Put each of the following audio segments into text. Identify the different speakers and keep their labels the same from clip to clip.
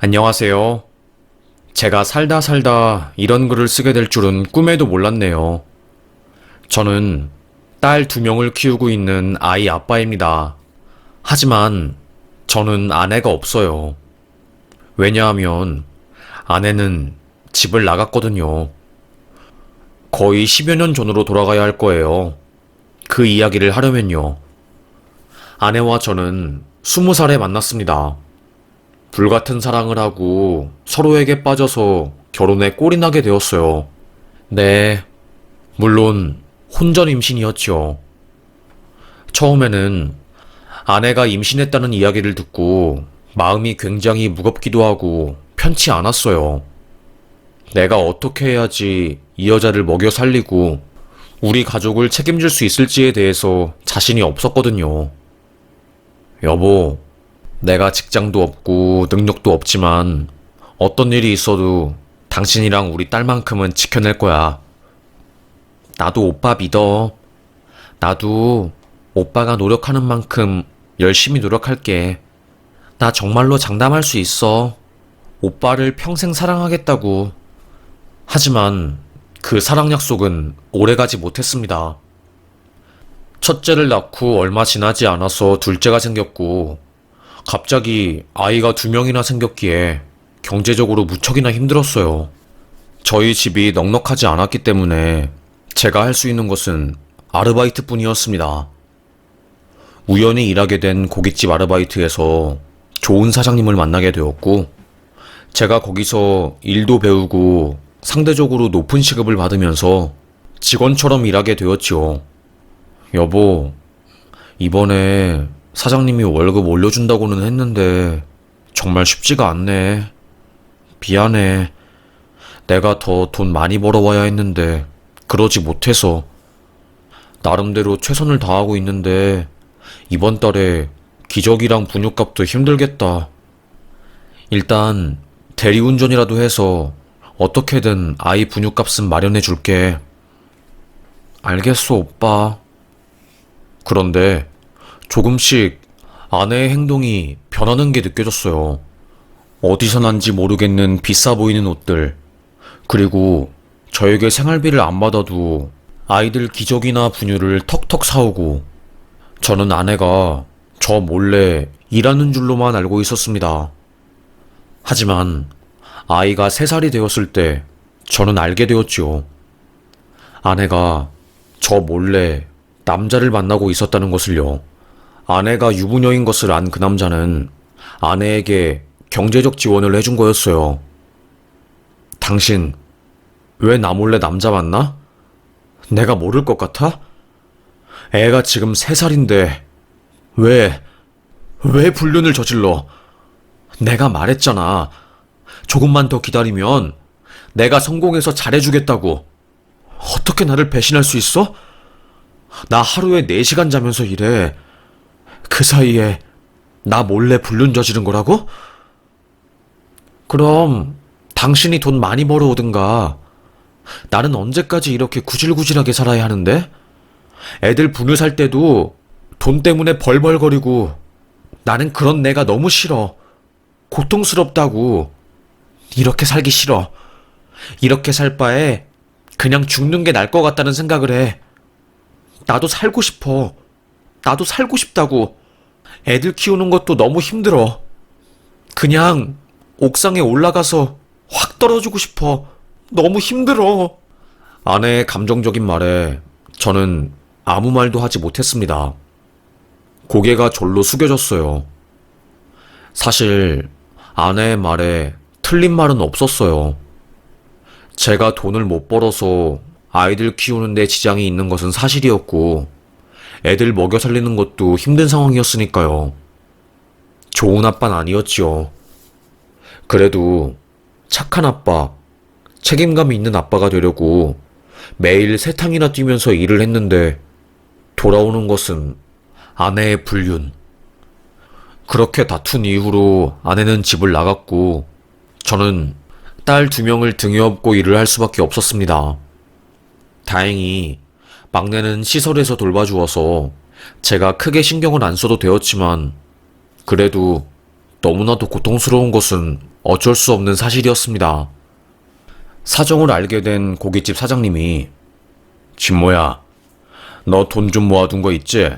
Speaker 1: 안녕하세요. 제가 살다 살다 이런 글을 쓰게 될 줄은 꿈에도 몰랐네요. 저는 딸 2명을 키우고 있는 아이 아빠입니다. 하지만 저는 아내가 없어요. 왜냐하면 아내는 집을 나갔거든요. 거의 10여 년 전으로 돌아가야 할 거예요. 그 이야기를 하려면요. 아내와 저는 20살에 만났습니다. 불같은 사랑을 하고 서로에게 빠져서 결혼에 꼴이 나게 되었어요. 네, 물론 혼전 임신이었죠. 처음에는 아내가 임신했다는 이야기를 듣고 마음이 굉장히 무겁기도 하고 편치 않았어요. 내가 어떻게 해야지 이 여자를 먹여 살리고 우리 가족을 책임질 수 있을지에 대해서 자신이 없었거든요. 여보, 내가 직장도 없고 능력도 없지만 어떤 일이 있어도 당신이랑 우리 딸만큼은 지켜낼 거야. 나도 오빠 믿어. 나도 오빠가 노력하는 만큼 열심히 노력할게. 나 정말로 장담할 수 있어. 오빠를 평생 사랑하겠다고. 하지만 그 사랑 약속은 오래가지 못했습니다. 첫째를 낳고 얼마 지나지 않아서 둘째가 생겼고, 갑자기 아이가 2명이나 생겼기에 경제적으로 무척이나 힘들었어요. 저희 집이 넉넉하지 않았기 때문에 제가 할 수 있는 것은 아르바이트 뿐이었습니다. 우연히 일하게 된 고깃집 아르바이트에서 좋은 사장님을 만나게 되었고, 제가 거기서 일도 배우고 상대적으로 높은 시급을 받으면서 직원처럼 일하게 되었지요. 여보, 이번에 사장님이 월급 올려준다고는 했는데 정말 쉽지가 않네. 미안해. 내가 더 돈 많이 벌어와야 했는데 그러지 못해서. 나름대로 최선을 다하고 있는데 이번 달에 기저귀랑 분유값도 힘들겠다. 일단 대리운전이라도 해서 어떻게든 아이 분유값은 마련해 줄게. 알겠어, 오빠. 그런데 조금씩 아내의 행동이 변하는 게 느껴졌어요. 어디서 난지 모르겠는 비싸 보이는 옷들, 그리고 저에게 생활비를 안 받아도 아이들 기저귀나 분유를 턱턱 사오고, 저는 아내가 저 몰래 일하는 줄로만 알고 있었습니다. 하지만 아이가 3살이 되었을 때 저는 알게 되었지요. 아내가 저 몰래 남자를 만나고 있었다는 것을요. 아내가 유부녀인 것을 안 그 남자는 아내에게 경제적 지원을 해준 거였어요. 당신, 왜 나 몰래 남자 만나? 내가 모를 것 같아? 애가 지금 3살인데, 왜 불륜을 저질러? 내가 말했잖아. 조금만 더 기다리면 내가 성공해서 잘해주겠다고. 어떻게 나를 배신할 수 있어? 나 하루에 4시간 자면서 일해. 그 사이에 나 몰래 불륜 저지른 거라고? 그럼 당신이 돈 많이 벌어오든가. 나는 언제까지 이렇게 구질구질하게 살아야 하는데? 애들 분유 살 때도 돈 때문에 벌벌거리고. 나는 그런 내가 너무 싫어. 고통스럽다고. 이렇게 살기 싫어. 이렇게 살 바에 그냥 죽는 게 나을 것 같다는 생각을 해. 나도 살고 싶어. 나도 살고 싶다고. 애들 키우는 것도 너무 힘들어. 그냥 옥상에 올라가서 확 떨어지고 싶어. 너무 힘들어. 아내의 감정적인 말에 저는 아무 말도 하지 못했습니다. 고개가 절로 숙여졌어요. 사실 아내의 말에 틀린 말은 없었어요. 제가 돈을 못 벌어서 아이들 키우는데 지장이 있는 것은 사실이었고, 애들 먹여 살리는 것도 힘든 상황이었으니까요. 좋은 아빠는 아니었지요. 그래도 착한 아빠, 책임감이 있는 아빠가 되려고 매일 세탕이나 뛰면서 일을 했는데 돌아오는 것은 아내의 불륜. 그렇게 다툰 이후로 아내는 집을 나갔고, 저는 딸 2명을 등에 업고 일을 할 수밖에 없었습니다. 다행히 막내는 시설에서 돌봐주어서 제가 크게 신경을 안 써도 되었지만, 그래도 너무나도 고통스러운 것은 어쩔 수 없는 사실이었습니다. 사정을 알게 된 고깃집 사장님이 진모야, 너 돈 좀 모아둔 거 있지?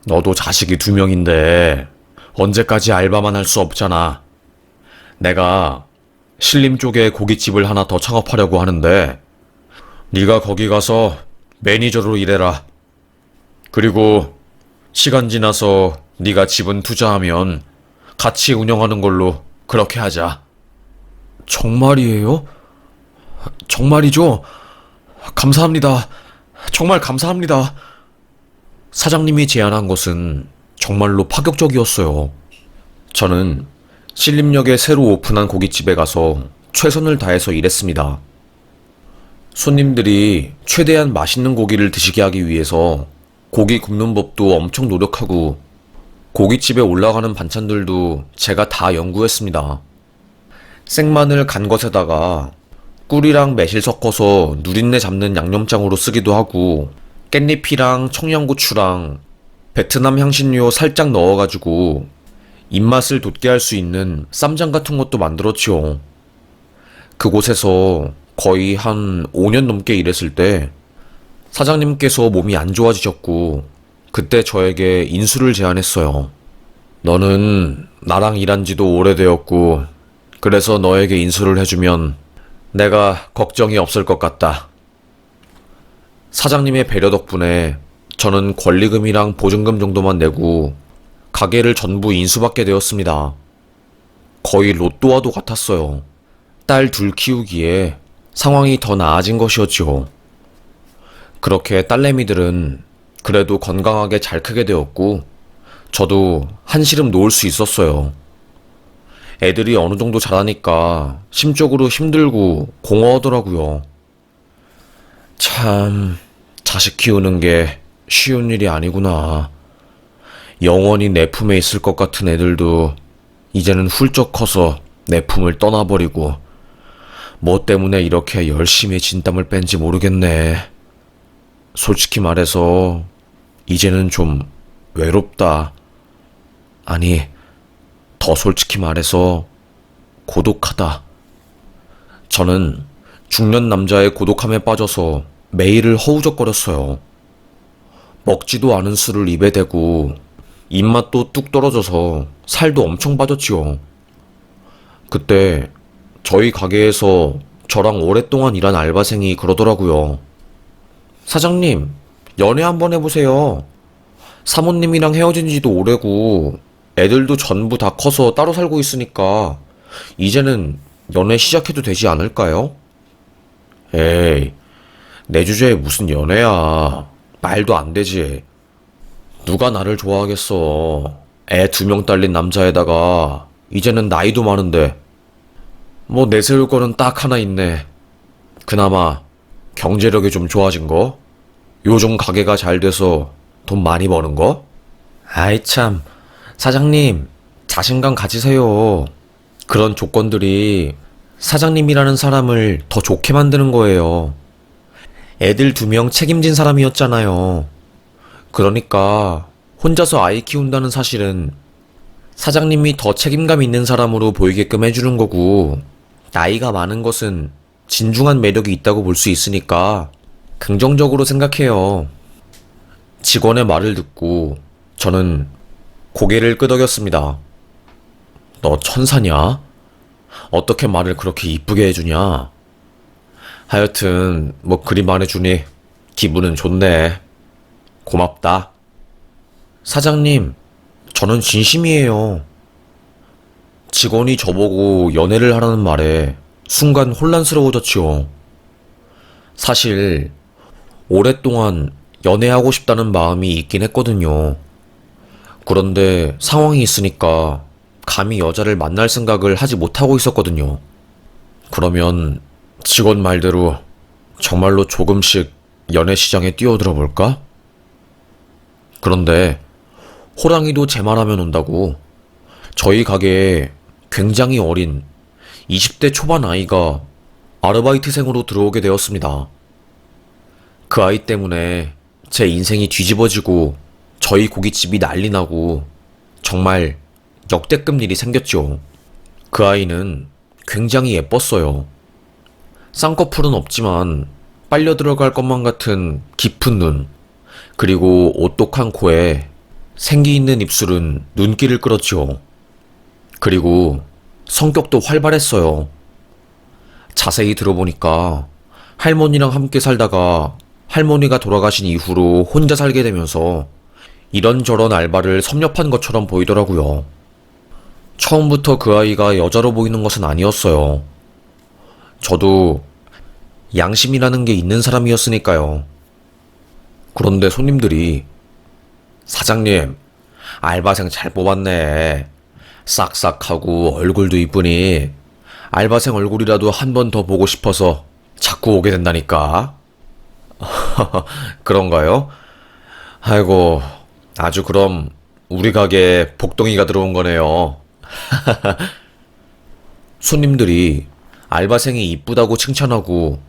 Speaker 1: 너도 자식이 2명인데 언제까지 알바만 할 수 없잖아. 내가 신림 쪽에 고깃집을 하나 더 창업하려고 하는데 네가 거기 가서 매니저로 일해라. 그리고 시간 지나서 네가 지분 투자하면 같이 운영하는 걸로 그렇게 하자. 정말이에요? 정말이죠? 감사합니다. 정말 감사합니다. 사장님이 제안한 것은 정말로 파격적이었어요. 저는 신림역에 새로 오픈한 고깃집에 가서 최선을 다해서 일했습니다. 손님들이 최대한 맛있는 고기를 드시게 하기 위해서 고기 굽는 법도 엄청 노력하고 고깃집에 올라가는 반찬들도 제가 다 연구했습니다. 생마늘 간 것에다가 꿀이랑 매실 섞어서 누린내 잡는 양념장으로 쓰기도 하고 깻잎이랑 청양고추랑 베트남 향신료 살짝 넣어가지고 입맛을 돋게 할 수 있는 쌈장 같은 것도 만들었지요. 그곳에서 거의 한 5년 넘게 일했을 때 사장님께서 몸이 안 좋아지셨고 그때 저에게 인수를 제안했어요. 너는 나랑 일한 지도 오래되었고 그래서 너에게 인수를 해주면 내가 걱정이 없을 것 같다. 사장님의 배려 덕분에 저는 권리금이랑 보증금 정도만 내고 가게를 전부 인수받게 되었습니다. 거의 로또와도 같았어요. 딸 둘 키우기에 상황이 더 나아진 것이었죠. 그렇게 딸내미들은 그래도 건강하게 잘 크게 되었고 저도 한시름 놓을 수 있었어요. 애들이 어느 정도 자라니까 심적으로 힘들고 공허하더라고요. 참, 자식 키우는 게 쉬운 일이 아니구나. 영원히 내 품에 있을 것 같은 애들도 이제는 훌쩍 커서 내 품을 떠나버리고 뭐 때문에 이렇게 열심히 진땀을 뺀지 모르겠네. 솔직히 말해서 이제는 좀 외롭다. 아니, 더 솔직히 말해서 고독하다. 저는 중년 남자의 고독함에 빠져서 매일을 허우적거렸어요. 먹지도 않은 술을 입에 대고 입맛도 뚝 떨어져서 살도 엄청 빠졌지요. 그때 저희 가게에서 저랑 오랫동안 일한 알바생이 그러더라고요. 사장님, 연애 한번 해보세요. 사모님이랑 헤어진 지도 오래고 애들도 전부 다 커서 따로 살고 있으니까 이제는 연애 시작해도 되지 않을까요? 에이, 내 주제에 무슨 연애야. 말도 안 되지. 누가 나를 좋아하겠어. 애 2명 딸린 남자에다가 이제는 나이도 많은데 뭐 내세울 거는 딱 하나 있네. 그나마 경제력이 좀 좋아진 거? 요즘 가게가 잘 돼서 돈 많이 버는 거? 아이 참, 사장님 자신감 가지세요. 그런 조건들이 사장님이라는 사람을 더 좋게 만드는 거예요. 애들 2명 책임진 사람이었잖아요. 그러니까 혼자서 아이 키운다는 사실은 사장님이 더 책임감 있는 사람으로 보이게끔 해주는 거고, 나이가 많은 것은 진중한 매력이 있다고 볼 수 있으니까 긍정적으로 생각해요. 직원의 말을 듣고 저는 고개를 끄덕였습니다. 너 천사냐? 어떻게 말을 그렇게 이쁘게 해주냐? 하여튼 뭐 그리 말해주니 기분은 좋네. 고맙다. 사장님, 저는 진심이에요. 직원이 저보고 연애를 하라는 말에 순간 혼란스러워졌지요. 사실 오랫동안 연애하고 싶다는 마음이 있긴 했거든요. 그런데 상황이 있으니까 감히 여자를 만날 생각을 하지 못하고 있었거든요. 그러면 직원 말대로 정말로 조금씩 연애 시장에 뛰어들어 볼까? 그런데 호랑이도 제 말하면 온다고 저희 가게에 굉장히 어린 20대 초반 아이가 아르바이트생으로 들어오게 되었습니다. 그 아이 때문에 제 인생이 뒤집어지고 저희 고깃집이 난리 나고 정말 역대급 일이 생겼죠. 그 아이는 굉장히 예뻤어요. 쌍꺼풀은 없지만 빨려 들어갈 것만 같은 깊은 눈, 그리고 오똑한 코에 생기 있는 입술은 눈길을 끌었지요. 그리고 성격도 활발했어요. 자세히 들어보니까 할머니랑 함께 살다가 할머니가 돌아가신 이후로 혼자 살게 되면서 이런저런 알바를 섭렵한 것처럼 보이더라고요. 처음부터 그 아이가 여자로 보이는 것은 아니었어요. 저도 양심이라는 게 있는 사람이었으니까요. 그런데 손님들이 사장님, 알바생 잘 뽑았네. 싹싹하고 얼굴도 이쁘니 알바생 얼굴이라도 한 번 더 보고 싶어서 자꾸 오게 된다니까. 그런가요? 아이고, 아주 그럼 우리 가게에 복덩이가 들어온 거네요. 손님들이 알바생이 이쁘다고 칭찬하고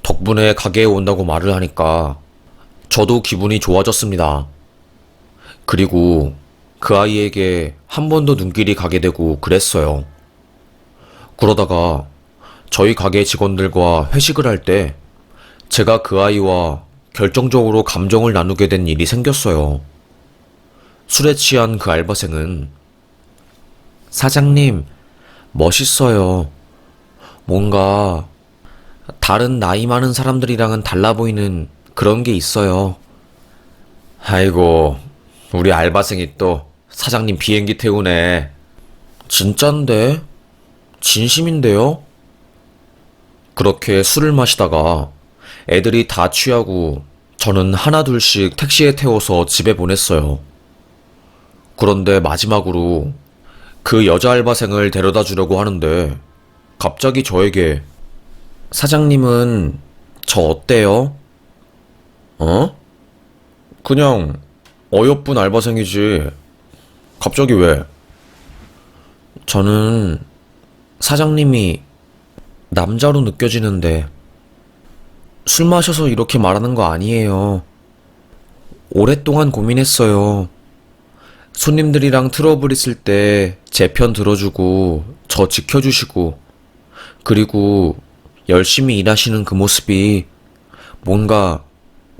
Speaker 1: 덕분에 가게에 온다고 말을 하니까 저도 기분이 좋아졌습니다. 그리고 그 아이에게 한 번 더 눈길이 가게 되고 그랬어요. 그러다가 저희 가게 직원들과 회식을 할 때 제가 그 아이와 결정적으로 감정을 나누게 된 일이 생겼어요. 술에 취한 그 알바생은 사장님, 멋있어요. 뭔가 다른 나이 많은 사람들이랑은 달라 보이는 그런 게 있어요. 아이고, 우리 알바생이 또 사장님 비행기 태우네. 진짠데? 진심인데요? 그렇게 술을 마시다가 애들이 다 취하고 저는 하나둘씩 택시에 태워서 집에 보냈어요. 그런데 마지막으로 그 여자 알바생을 데려다 주려고 하는데 갑자기 저에게 사장님은 저 어때요? 어? 그냥 어여쁜 알바생이지. 갑자기 왜? 저는 사장님이 남자로 느껴지는데 술 마셔서 이렇게 말하는 거 아니에요. 오랫동안 고민했어요. 손님들이랑 트러블 있을 때 제 편 들어주고 저 지켜주시고 그리고 열심히 일하시는 그 모습이 뭔가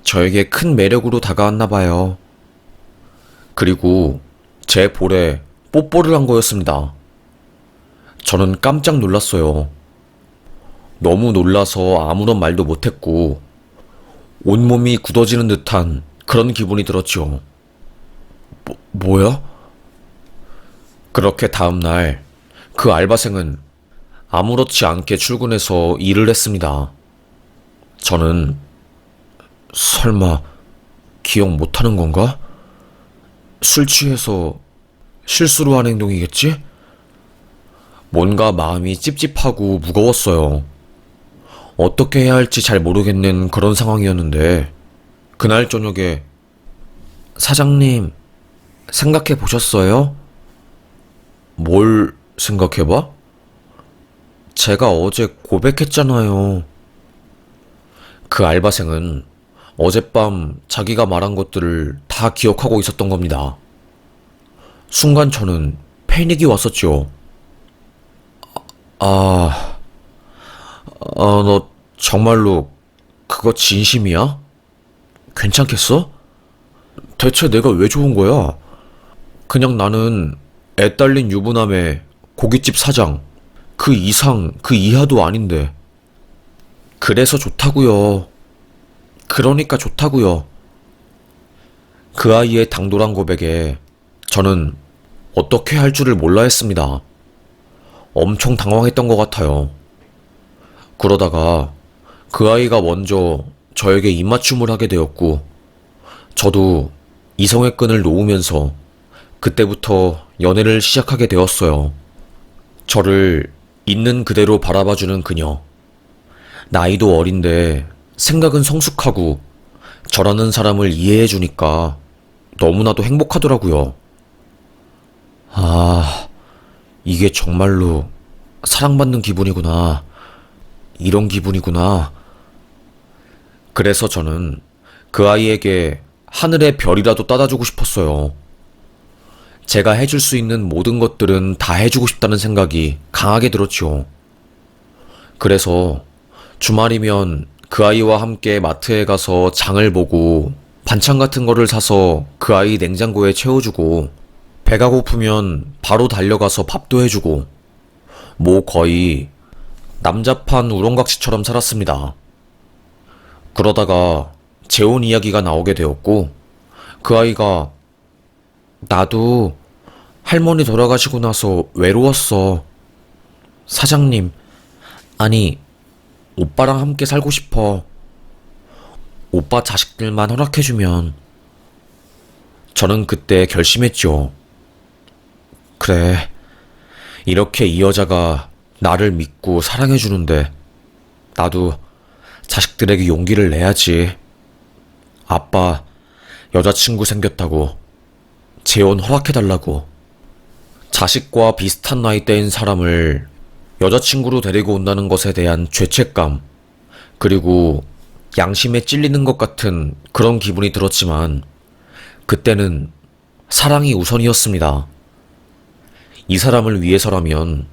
Speaker 1: 저에게 큰 매력으로 다가왔나 봐요. 그리고 제 볼에 뽀뽀를 한 거였습니다. 저는 깜짝 놀랐어요. 너무 놀라서 아무런 말도 못했고 온몸이 굳어지는 듯한 그런 기분이 들었죠. 뭐야? 그렇게 다음날 그 알바생은 아무렇지 않게 출근해서 일을 했습니다. 저는 설마 기억 못하는 건가? 술 취해서 실수로 한 행동이겠지? 뭔가 마음이 찝찝하고 무거웠어요. 어떻게 해야 할지 잘 모르겠는 그런 상황이었는데 그날 저녁에 사장님 생각해 보셨어요? 뭘 생각해봐? 제가 어제 고백했잖아요. 그 알바생은 어젯밤 자기가 말한 것들을 다 기억하고 있었던 겁니다. 순간 저는 패닉이 왔었죠. 너 정말로 그거 진심이야? 괜찮겠어? 대체 내가 왜 좋은 거야? 그냥 나는 애 딸린 유부남의 고깃집 사장, 그 이상, 그 이하도 아닌데. 그래서 좋다고요. 그러니까 좋다고요. 그 아이의 당돌한 고백에 저는 어떻게 할 줄을 몰라 했습니다. 엄청 당황했던 것 같아요. 그러다가 그 아이가 먼저 저에게 입맞춤을 하게 되었고, 저도 이성의 끈을 놓으면서 그때부터 연애를 시작하게 되었어요. 저를 있는 그대로 바라봐주는 그녀. 나이도 어린데 생각은 성숙하고 저라는 사람을 이해해주니까 너무나도 행복하더라고요. 이게 정말로 사랑받는 기분이구나. 이런 기분이구나. 그래서 저는 그 아이에게 하늘의 별이라도 따다주고 싶었어요. 제가 해줄 수 있는 모든 것들은 다 해주고 싶다는 생각이 강하게 들었죠. 그래서 주말이면 그 아이와 함께 마트에 가서 장을 보고 반찬 같은 거를 사서 그 아이 냉장고에 채워주고 배가 고프면 바로 달려가서 밥도 해주고 뭐 거의 남자판 우렁각시처럼 살았습니다. 그러다가 재혼 이야기가 나오게 되었고 그 아이가 나도 할머니 돌아가시고 나서 외로웠어. 사장님, 아니, 오빠랑 함께 살고 싶어. 오빠 자식들만 허락해주면. 저는 그때 결심했죠. 그래, 이렇게 이 여자가 나를 믿고 사랑해주는데 나도 자식들에게 용기를 내야지. 아빠, 여자친구 생겼다고. 재혼 허락해달라고. 자식과 비슷한 나이대인 사람을 여자친구로 데리고 온다는 것에 대한 죄책감, 그리고 양심에 찔리는 것 같은 그런 기분이 들었지만, 그때는 사랑이 우선이었습니다. 이 사람을 위해서라면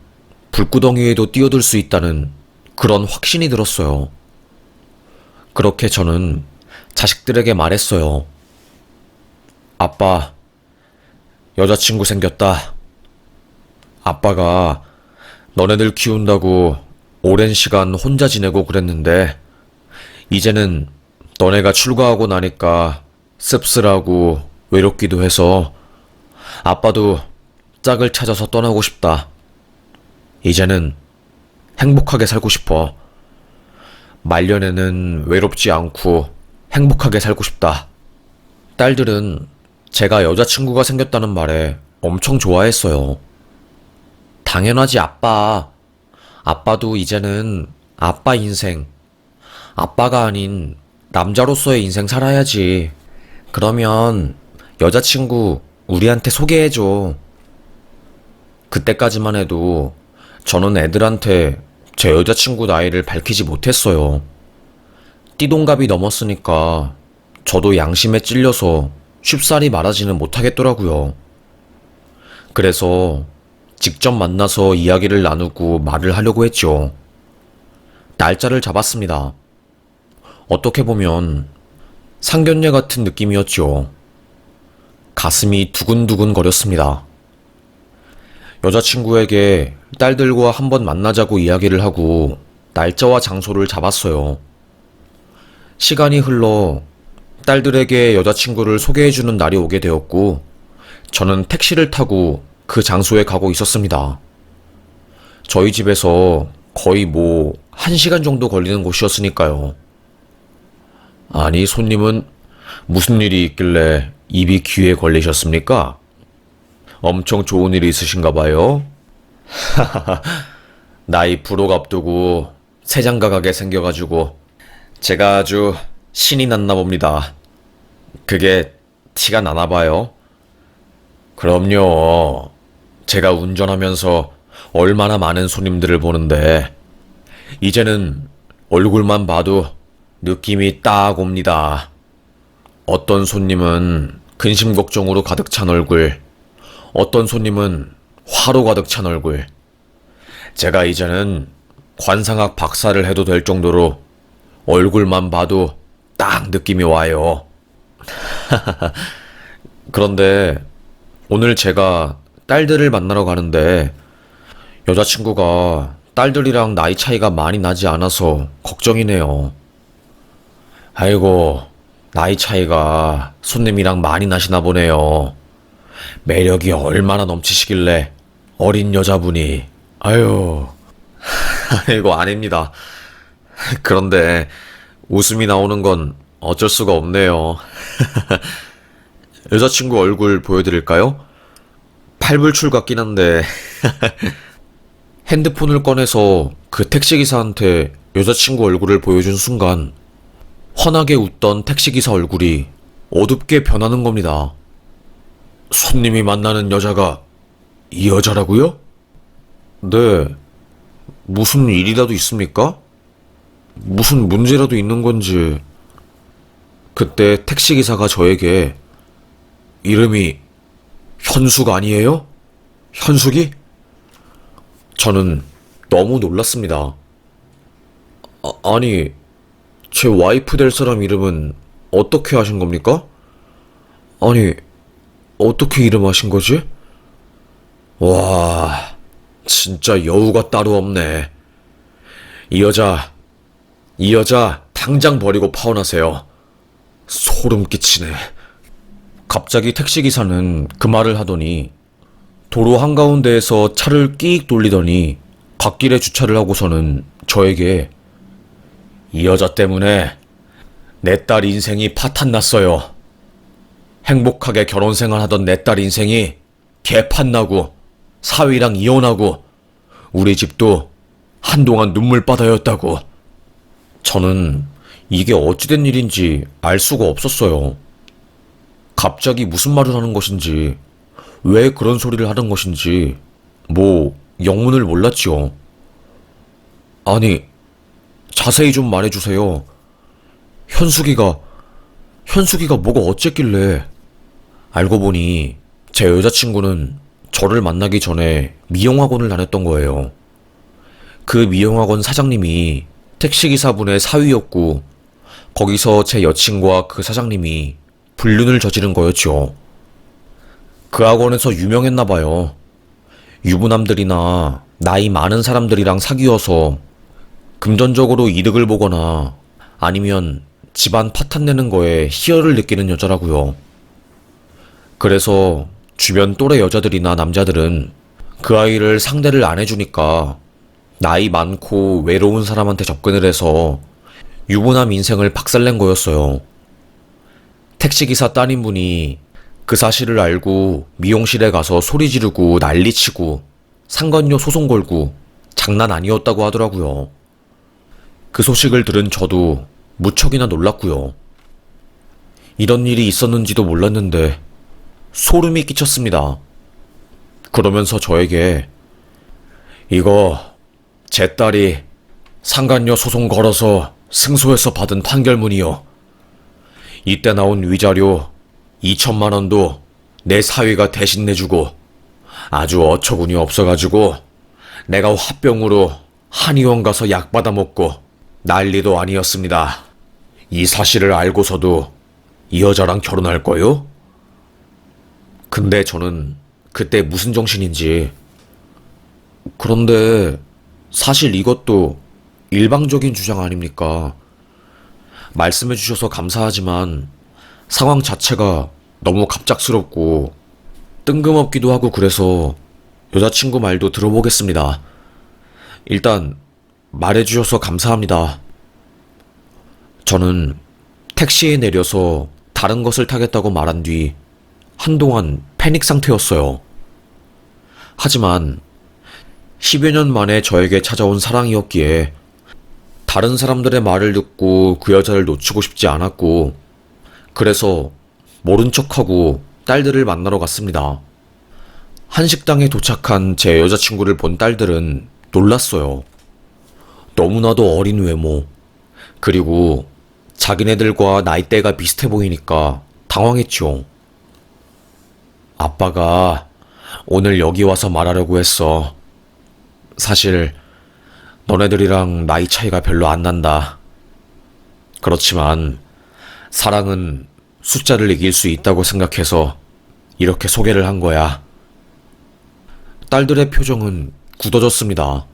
Speaker 1: 불구덩이에도 뛰어들 수 있다는 그런 확신이 들었어요. 그렇게 저는 자식들에게 말했어요. 아빠, 여자친구 생겼다. 아빠가 너네들 키운다고 오랜 시간 혼자 지내고 그랬는데, 이제는 너네가 출가하고 나니까 씁쓸하고 외롭기도 해서 아빠도 짝을 찾아서 떠나고 싶다. 이제는 행복하게 살고 싶어. 말년에는 외롭지 않고 행복하게 살고 싶다. 딸들은 제가 여자친구가 생겼다는 말에 엄청 좋아했어요. 당연하지, 아빠. 아빠도 이제는 아빠 인생, 아빠가 아닌 남자로서의 인생 살아야지. 그러면 여자친구 우리한테 소개해줘. 그때까지만 해도 저는 애들한테 제 여자친구 나이를 밝히지 못했어요. 띠동갑이 넘었으니까 저도 양심에 찔려서 쉽사리 말하지는 못하겠더라고요. 그래서 직접 만나서 이야기를 나누고 말을 하려고 했죠. 날짜를 잡았습니다. 어떻게 보면 상견례 같은 느낌이었죠. 가슴이 두근두근 거렸습니다. 여자친구에게 딸들과 한번 만나자고 이야기를 하고 날짜와 장소를 잡았어요. 시간이 흘러 딸들에게 여자친구를 소개해주는 날이 오게 되었고, 저는 택시를 타고 그 장소에 가고 있었습니다. 저희 집에서 거의 1시간 정도 걸리는 곳이었으니까요. 아니, 손님은 무슨 일이 있길래 입이 귀에 걸리셨습니까? 엄청 좋은 일이 있으신가 봐요? 나이 불혹 앞두고 새장가 가게 생겨가지고 제가 아주 신이 났나 봅니다. 그게 티가 나나 봐요? 그럼요. 제가 운전하면서 얼마나 많은 손님들을 보는데 이제는 얼굴만 봐도 느낌이 딱 옵니다. 어떤 손님은 근심 걱정으로 가득 찬 얼굴, 어떤 손님은 화로 가득 찬 얼굴. 제가 이제는 관상학 박사를 해도 될 정도로 얼굴만 봐도 딱 느낌이 와요. 그런데 오늘 제가 딸들을 만나러 가는데 여자친구가 딸들이랑 나이 차이가 많이 나지 않아서 걱정이네요. 아이고, 나이 차이가 손님이랑 많이 나시나 보네요. 매력이 얼마나 넘치시길래 어린 여자분이. 아유, 이거 아닙니다. 그런데 웃음이 나오는 건 어쩔 수가 없네요. 여자친구 얼굴 보여드릴까요? 팔불출 같긴 한데. 핸드폰을 꺼내서 그 택시기사한테 여자친구 얼굴을 보여준 순간 환하게 웃던 택시기사 얼굴이 어둡게 변하는 겁니다. 손님이 만나는 여자가 이 여자라고요? 네. 무슨 일이라도 있습니까? 무슨 문제라도 있는 건지. 그때 택시기사가 저에게 이름이 현숙 아니에요? 현숙이? 저는 너무 놀랐습니다. 아니, 제 와이프 될 사람 이름은 어떻게 하신 겁니까? 아니, 어떻게 이름 하신 거지? 와, 진짜 여우가 따로 없네. 이 여자 당장 버리고 파혼하세요. 소름 끼치네. 갑자기 택시기사는 그 말을 하더니 도로 한가운데에서 차를 끼익 돌리더니 갓길에 주차를 하고서는 저에게 이 여자 때문에 내 딸 인생이 파탄났어요. 행복하게 결혼생활 하던 내 딸 인생이 개판나고 사위랑 이혼하고 우리 집도 한동안 눈물바다였다고. 저는 이게 어찌된 일인지 알 수가 없었어요. 갑자기 무슨 말을 하는 것인지, 왜 그런 소리를 하는 것인지, 영문을 몰랐지요. 아니, 자세히 좀 말해주세요. 현숙이가 뭐가 어쨌길래. 알고 보니 제 여자친구는 저를 만나기 전에 미용학원을 다녔던 거예요. 그 미용학원 사장님이 택시기사분의 사위였고, 거기서 제 여친과 그 사장님이 불륜을 저지른 거였죠. 그 학원에서 유명했나봐요. 유부남들이나 나이 많은 사람들이랑 사귀어서 금전적으로 이득을 보거나 아니면 집안 파탄내는 거에 희열을 느끼는 여자라고요. 그래서 주변 또래 여자들이나 남자들은 그 아이를 상대를 안 해주니까 나이 많고 외로운 사람한테 접근을 해서 유부남 인생을 박살낸 거였어요. 택시기사 따님분이 그 사실을 알고 미용실에 가서 소리 지르고 난리치고 상간녀 소송 걸고 장난 아니었다고 하더라고요. 그 소식을 들은 저도 무척이나 놀랐고요. 이런 일이 있었는지도 몰랐는데 소름이 끼쳤습니다. 그러면서 저에게 이거 제 딸이 상간녀 소송 걸어서 승소해서 받은 판결문이요. 이때 나온 위자료 2천만 원도 내 사위가 대신 내주고 아주 어처구니 없어가지고 내가 화병으로 한의원 가서 약 받아 먹고 난리도 아니었습니다. 이 사실을 알고서도 이 여자랑 결혼할 거요? 근데 저는 그때 무슨 정신인지, 그런데 사실 이것도 일방적인 주장 아닙니까? 말씀해 주셔서 감사하지만 상황 자체가 너무 갑작스럽고 뜬금없기도 하고 그래서 여자친구 말도 들어보겠습니다. 일단 말해 주셔서 감사합니다. 저는 택시에 내려서 다른 것을 타겠다고 말한 뒤 한동안 패닉 상태였어요. 하지만 10여 년 만에 저에게 찾아온 사랑이었기에 다른 사람들의 말을 듣고 그 여자를 놓치고 싶지 않았고, 그래서 모른 척하고 딸들을 만나러 갔습니다. 한식당에 도착한 제 여자친구를 본 딸들은 놀랐어요. 너무나도 어린 외모, 그리고 자기네들과 나이대가 비슷해 보이니까 당황했죠. 아빠가 오늘 여기 와서 말하려고 했어. 사실 너네들이랑 나이 차이가 별로 안 난다. 그렇지만 사랑은 숫자를 이길 수 있다고 생각해서 이렇게 소개를 한 거야. 딸들의 표정은 굳어졌습니다.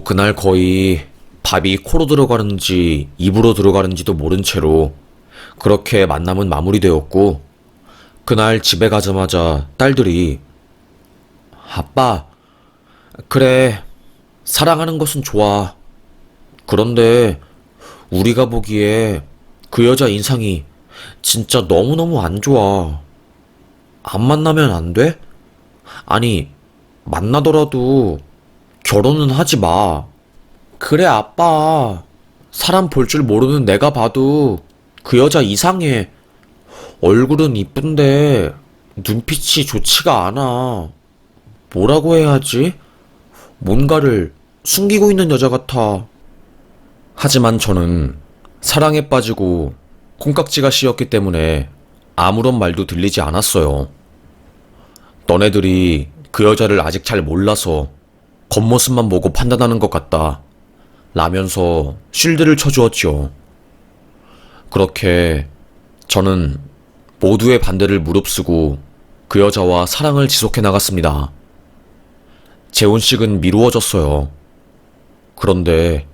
Speaker 1: 그날 거의 밥이 코로 들어가는지 입으로 들어가는지도 모른 채로 그렇게 만남은 마무리되었고, 그날 집에 가자마자 딸들이 아빠, 그래, 사랑하는 것은 좋아. 그런데 우리가 보기에 그 여자 인상이 진짜 너무너무 안 좋아. 안 만나면 안 돼? 아니, 만나더라도 결혼은 하지 마. 그래, 아빠. 사람 볼 줄 모르는 내가 봐도 그 여자 이상해. 얼굴은 이쁜데 눈빛이 좋지가 않아. 뭐라고 해야 하지? 뭔가를 숨기고 있는 여자 같아. 하지만 저는 사랑에 빠지고 콩깍지가 씌었기 때문에 아무런 말도 들리지 않았어요. 너네들이 그 여자를 아직 잘 몰라서 겉모습만 보고 판단하는 것 같다. 라면서 쉴드를 쳐주었죠. 그렇게 저는 모두의 반대를 무릅쓰고 그 여자와 사랑을 지속해 나갔습니다. 재혼식은 미루어졌어요. 그런데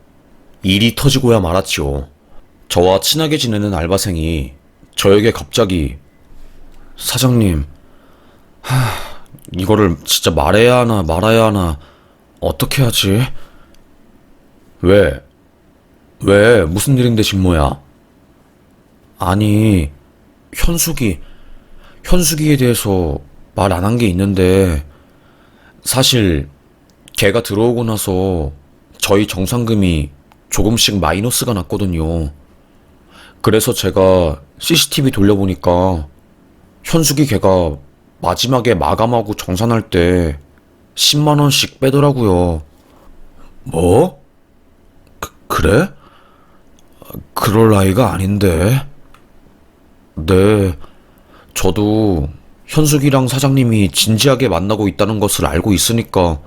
Speaker 1: 일이 터지고야 말았지요. 저와 친하게 지내는 알바생이 저에게 갑자기 사장님, 이거를 진짜 말해야 하나 말아야 하나 어떻게 하지? 왜? 왜? 무슨 일인데 진모야? 아니, 현숙이에 대해서 말 안 한 게 있는데 사실 걔가 들어오고 나서 저희 정상금이 조금씩 마이너스가 났거든요. 그래서 제가 CCTV 돌려보니까 현숙이 걔가 마지막에 마감하고 정산할 때 10만 원씩 빼더라고요. 뭐? 그래? 그럴 나이가 아닌데. 네, 저도 현숙이랑 사장님이 진지하게 만나고 있다는 것을 알고 있으니까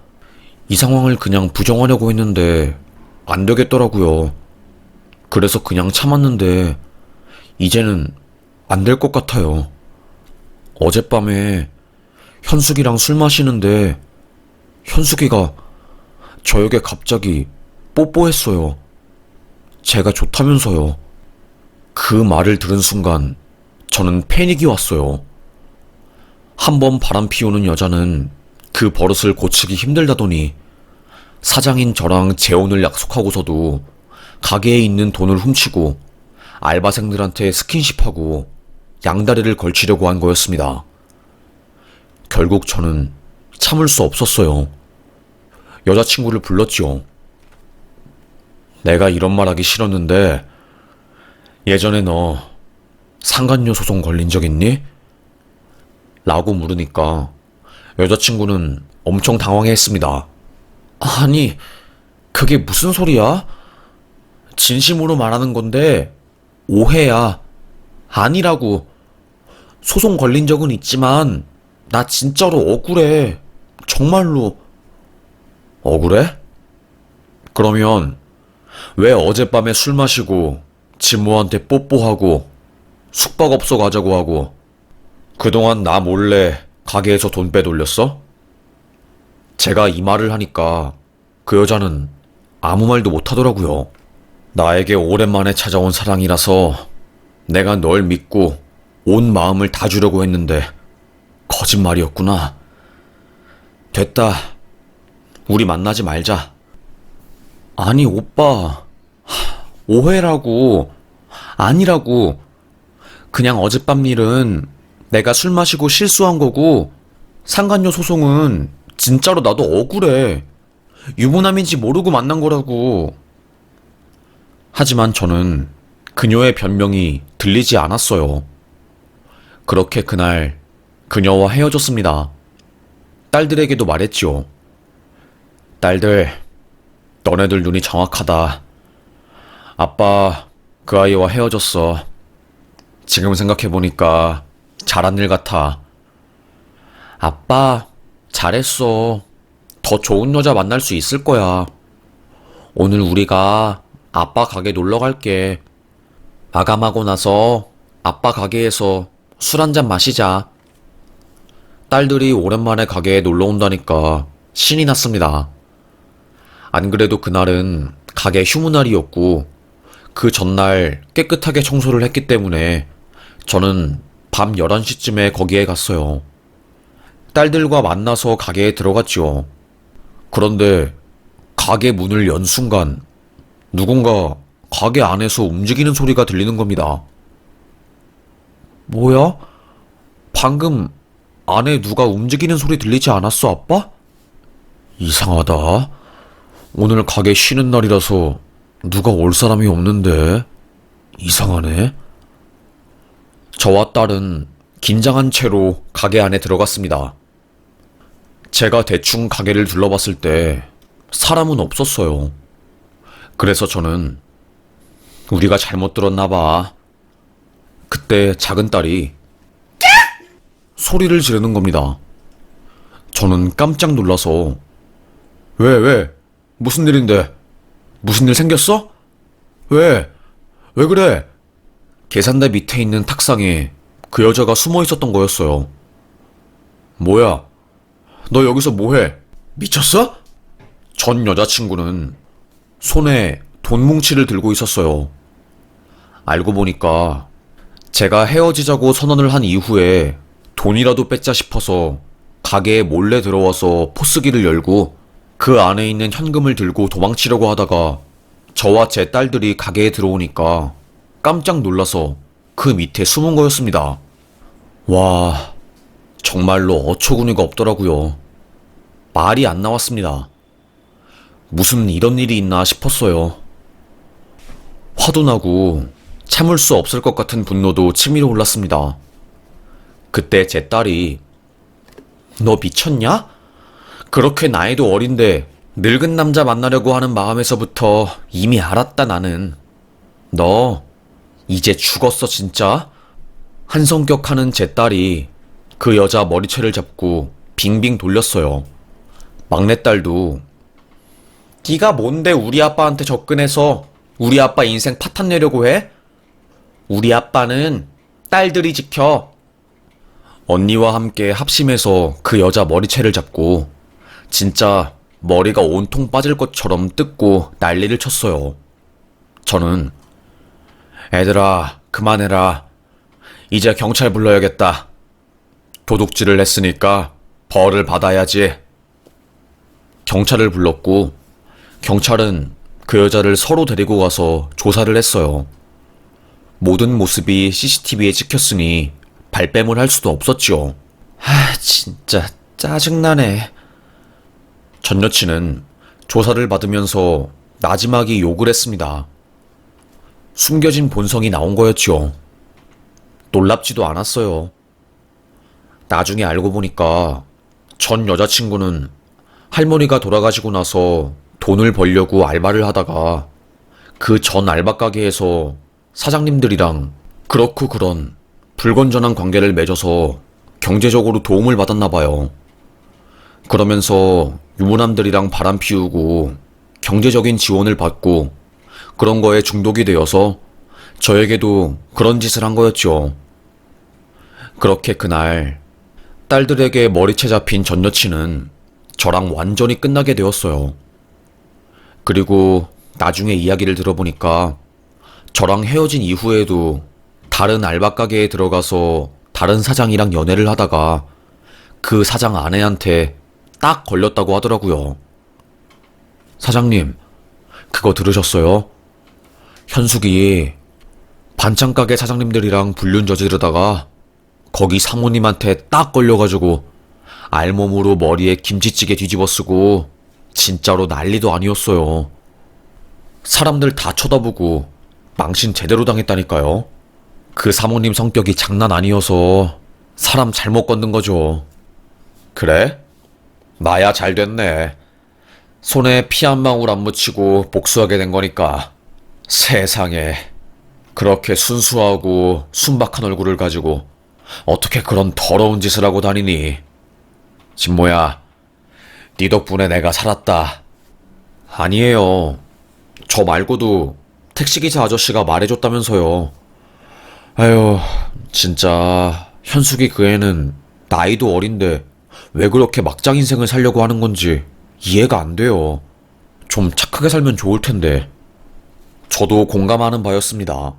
Speaker 1: 이 상황을 그냥 부정하려고 했는데 안 되겠더라고요. 그래서 그냥 참았는데 이제는 안 될 것 같아요. 어젯밤에 현숙이랑 술 마시는데 현숙이가 저에게 갑자기 뽀뽀했어요. 제가 좋다면서요. 그 말을 들은 순간 저는 패닉이 왔어요. 한번 바람 피우는 여자는 그 버릇을 고치기 힘들다더니 사장인 저랑 재혼을 약속하고서도 가게에 있는 돈을 훔치고 알바생들한테 스킨십하고 양다리를 걸치려고 한 거였습니다. 결국 저는 참을 수 없었어요. 여자친구를 불렀지요. 내가 이런 말 하기 싫었는데 예전에 너 상간녀 소송 걸린 적 있니? 라고 물으니까 여자친구는 엄청 당황했습니다. 아니, 그게 무슨 소리야? 진심으로 말하는 건데 오해야. 아니라고. 소송 걸린 적은 있지만 나 진짜로 억울해. 정말로. 억울해? 그러면 왜 어젯밤에 술 마시고 진모한테 뽀뽀하고 숙박업소 가자고 하고 그동안 나 몰래 가게에서 돈 빼돌렸어? 제가 이 말을 하니까 그 여자는 아무 말도 못하더라고요. 나에게 오랜만에 찾아온 사랑이라서 내가 널 믿고 온 마음을 다 주려고 했는데 거짓말이었구나. 됐다. 우리 만나지 말자. 아니, 오빠. 오해라고. 아니라고. 그냥 어젯밤 일은 내가 술 마시고 실수한 거고 상간녀 소송은 진짜로 나도 억울해. 유부남인지 모르고 만난 거라고. 하지만 저는 그녀의 변명이 들리지 않았어요. 그렇게 그날 그녀와 헤어졌습니다. 딸들에게도 말했지요. 딸들, 너네들 눈이 정확하다. 아빠 그 아이와 헤어졌어. 지금 생각해보니까 잘한 일 같아. 아빠, 잘했어. 더 좋은 여자 만날 수 있을 거야. 오늘 우리가 아빠 가게 놀러 갈게. 마감하고 나서 아빠 가게에서 술 한잔 마시자. 딸들이 오랜만에 가게에 놀러 온다니까 신이 났습니다. 안 그래도 그날은 가게 휴무날이었고 그 전날 깨끗하게 청소를 했기 때문에 저는 밤 11시쯤에 거기에 갔어요. 딸들과 만나서 가게에 들어갔지요. 그런데 가게 문을 연 순간 누군가 가게 안에서 움직이는 소리가 들리는 겁니다. 뭐야? 방금 안에 누가 움직이는 소리 들리지 않았어, 아빠? 이상하다. 오늘 가게 쉬는 날이라서 누가 올 사람이 없는데 이상하네. 저와 딸은 긴장한 채로 가게 안에 들어갔습니다. 제가 대충 가게를 둘러봤을 때 사람은 없었어요. 그래서 저는 우리가 잘못 들었나 봐. 그때 작은 딸이 소리를 지르는 겁니다. 저는 깜짝 놀라서 왜? 무슨 일인데? 무슨 일 생겼어? 왜? 왜 그래? 계산대 밑에 있는 탁상에 그 여자가 숨어 있었던 거였어요. 뭐야? 너 여기서 뭐해? 미쳤어? 전 여자친구는 손에 돈 뭉치를 들고 있었어요. 알고 보니까 제가 헤어지자고 선언을 한 이후에 돈이라도 뺏자 싶어서 가게에 몰래 들어와서 포스기를 열고 그 안에 있는 현금을 들고 도망치려고 하다가 저와 제 딸들이 가게에 들어오니까 깜짝 놀라서 그 밑에 숨은 거였습니다. 와, 정말로 어처구니가 없더라고요. 말이 안 나왔습니다. 무슨 이런 일이 있나 싶었어요. 화도 나고 참을 수 없을 것 같은 분노도 치밀어 올랐습니다. 그때 제 딸이 너 미쳤냐? 그렇게 나이도 어린데 늙은 남자 만나려고 하는 마음에서부터 이미 알았다 나는. 너 이제 죽었어 진짜? 한 성격하는 제 딸이 그 여자 머리채를 잡고 빙빙 돌렸어요. 막내딸도 네가 뭔데 우리 아빠한테 접근해서 우리 아빠 인생 파탄 내려고 해? 우리 아빠는 딸들이 지켜. 언니와 함께 합심해서 그 여자 머리채를 잡고 진짜 머리가 온통 빠질 것처럼 뜯고 난리를 쳤어요. 저는 애들아 그만해라. 이제 경찰 불러야겠다. 도둑질을 했으니까 벌을 받아야지. 경찰을 불렀고 경찰은 그 여자를 서로 데리고 가서 조사를 했어요. 모든 모습이 CCTV에 찍혔으니 발뺌을 할 수도 없었지요. 진짜 짜증나네. 전 여친은 조사를 받으면서 나지막이 욕을 했습니다. 숨겨진 본성이 나온 거였지요. 놀랍지도 않았어요. 나중에 알고 보니까 전 여자친구는 할머니가 돌아가시고 나서 돈을 벌려고 알바를 하다가 그 전 알바 가게에서 사장님들이랑 그렇고 그런 불건전한 관계를 맺어서 경제적으로 도움을 받았나 봐요. 그러면서 유부남들이랑 바람 피우고 경제적인 지원을 받고 그런 거에 중독이 되어서 저에게도 그런 짓을 한 거였죠. 그렇게 그날 딸들에게 머리채 잡힌 전 여친은 저랑 완전히 끝나게 되었어요. 그리고 나중에 이야기를 들어보니까 저랑 헤어진 이후에도 다른 알바 가게에 들어가서 다른 사장이랑 연애를 하다가 그 사장 아내한테 딱 걸렸다고 하더라고요. 사장님, 그거 들으셨어요? 현숙이 반찬 가게 사장님들이랑 불륜 저지르다가 거기 사모님한테 딱 걸려가지고 알몸으로 머리에 김치찌개 뒤집어 쓰고 진짜로 난리도 아니었어요. 사람들 다 쳐다보고 망신 제대로 당했다니까요. 그 사모님 성격이 장난 아니어서 사람 잘못 건든 거죠. 그래? 나야 잘 됐네. 손에 피 한 방울 안 묻히고 복수하게 된 거니까. 세상에. 그렇게 순수하고 순박한 얼굴을 가지고 어떻게 그런 더러운 짓을 하고 다니니? 진모야, 네 덕분에 내가 살았다. 아니에요. 저 말고도 택시기사 아저씨가 말해줬다면서요. 아유, 진짜 현숙이 그 애는 나이도 어린데 왜 그렇게 막장 인생을 살려고 하는 건지 이해가 안 돼요. 좀 착하게 살면 좋을 텐데. 저도 공감하는 바였습니다.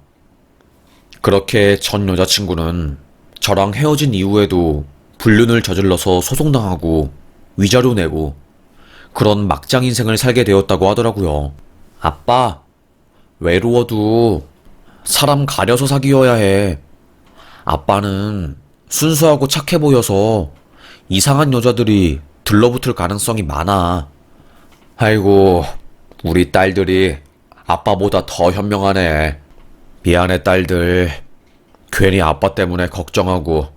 Speaker 1: 그렇게 전 여자친구는 저랑 헤어진 이후에도 불륜을 저질러서 소송당하고 위자료 내고 그런 막장 인생을 살게 되었다고 하더라고요. 아빠, 외로워도 사람 가려서 사귀어야 해. 아빠는 순수하고 착해 보여서 이상한 여자들이 들러붙을 가능성이 많아. 아이고, 우리 딸들이 아빠보다 더 현명하네. 미안해, 딸들. 괜히 아빠 때문에 걱정하고.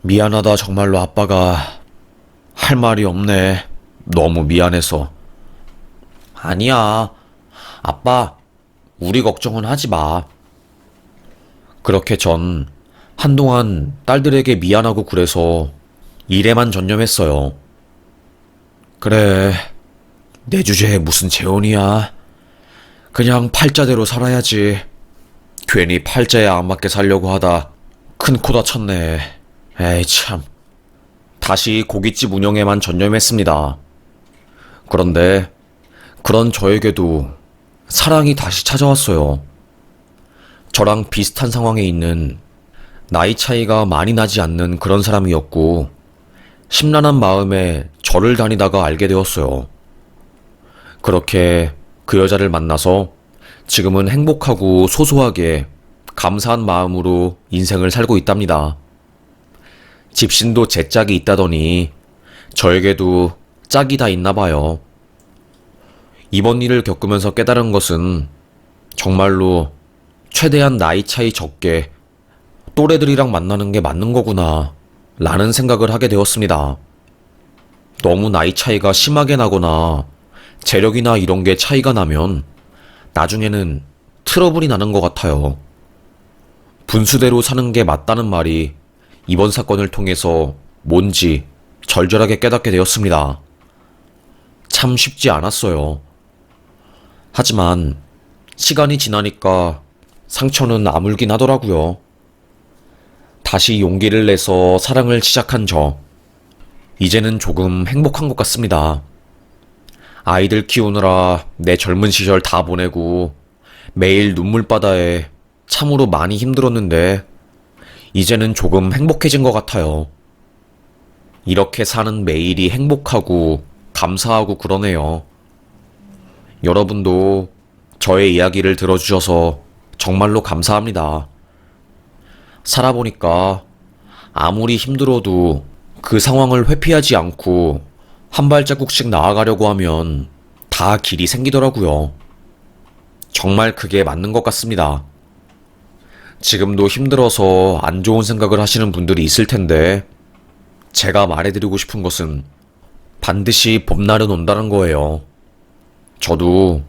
Speaker 1: 미안하다, 정말로 아빠가. 할 말이 없네. 너무 미안해서. 아니야. 아빠, 우리 걱정은 하지 마. 그렇게 전 한동안 딸들에게 미안하고 그래서 일에만 전념했어요. 그래, 내 주제에 무슨 재혼이야. 그냥 팔자대로 살아야지. 괜히 팔자에 안 맞게 살려고 하다 큰 코 다쳤네. 에이 참. 다시 고깃집 운영에만 전념했습니다. 그런데 그런 저에게도 사랑이 다시 찾아왔어요. 저랑 비슷한 상황에 있는 나이 차이가 많이 나지 않는 그런 사람이었고, 심란한 마음에 절을 다니다가 알게 되었어요. 그렇게 그 여자를 만나서 지금은 행복하고 소소하게 감사한 마음으로 인생을 살고 있답니다. 집신도 제 짝이 있다더니 저에게도 짝이 다 있나 봐요. 이번 일을 겪으면서 깨달은 것은 정말로 최대한 나이 차이 적게 또래들이랑 만나는 게 맞는 거구나 라는 생각을 하게 되었습니다. 너무 나이 차이가 심하게 나거나 재력이나 이런 게 차이가 나면 나중에는 트러블이 나는 것 같아요. 분수대로 사는 게 맞다는 말이 이번 사건을 통해서 뭔지 절절하게 깨닫게 되었습니다. 참 쉽지 않았어요. 하지만 시간이 지나니까 상처는 아물긴 하더라고요. 다시 용기를 내서 사랑을 시작한 저. 이제는 조금 행복한 것 같습니다. 아이들 키우느라 내 젊은 시절 다 보내고 매일 눈물바다에 참으로 많이 힘들었는데 이제는 조금 행복해진 것 같아요. 이렇게 사는 매일이 행복하고 감사하고 그러네요. 여러분도 저의 이야기를 들어주셔서 정말로 감사합니다. 살아보니까 아무리 힘들어도 그 상황을 회피하지 않고 한 발자국씩 나아가려고 하면 다 길이 생기더라고요. 정말 그게 맞는 것 같습니다. 지금도 힘들어서 안 좋은 생각을 하시는 분들이 있을 텐데, 제가 말해드리고 싶은 것은 반드시 봄날은 온다는 거예요. 저도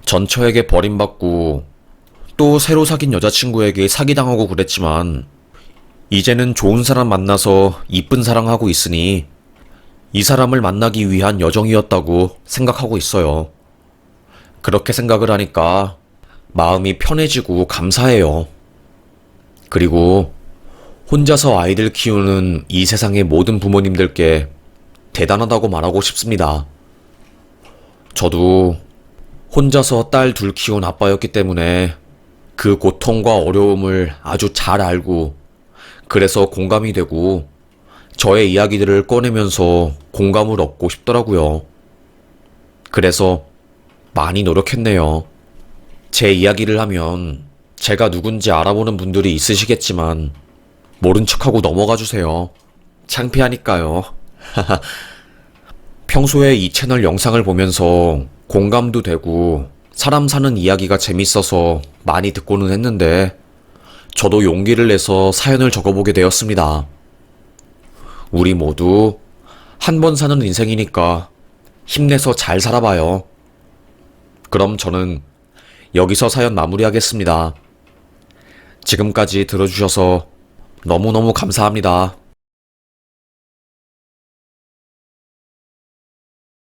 Speaker 1: 전처에게 버림받고 또 새로 사귄 여자친구에게 사기당하고 그랬지만, 이제는 좋은 사람 만나서 이쁜 사랑하고 있으니 이 사람을 만나기 위한 여정이었다고 생각하고 있어요. 그렇게 생각을 하니까 마음이 편해지고 감사해요. 그리고 혼자서 아이들 키우는 이 세상의 모든 부모님들께 대단하다고 말하고 싶습니다. 저도 혼자서 딸 둘 키운 아빠였기 때문에 그 고통과 어려움을 아주 잘 알고, 그래서 공감이 되고 저의 이야기들을 꺼내면서 공감을 얻고 싶더라고요. 그래서 많이 노력했네요. 제 이야기를 하면 제가 누군지 알아보는 분들이 있으시겠지만 모른 척하고 넘어가 주세요. 창피하니까요. 평소에 이 채널 영상을 보면서 공감도 되고 사람 사는 이야기가 재밌어서 많이 듣고는 했는데, 저도 용기를 내서 사연을 적어보게 되었습니다. 우리 모두 한 번 사는 인생이니까 힘내서 잘 살아봐요. 그럼 저는 여기서 사연 마무리하겠습니다. 지금까지 들어주셔서 너무너무 감사합니다.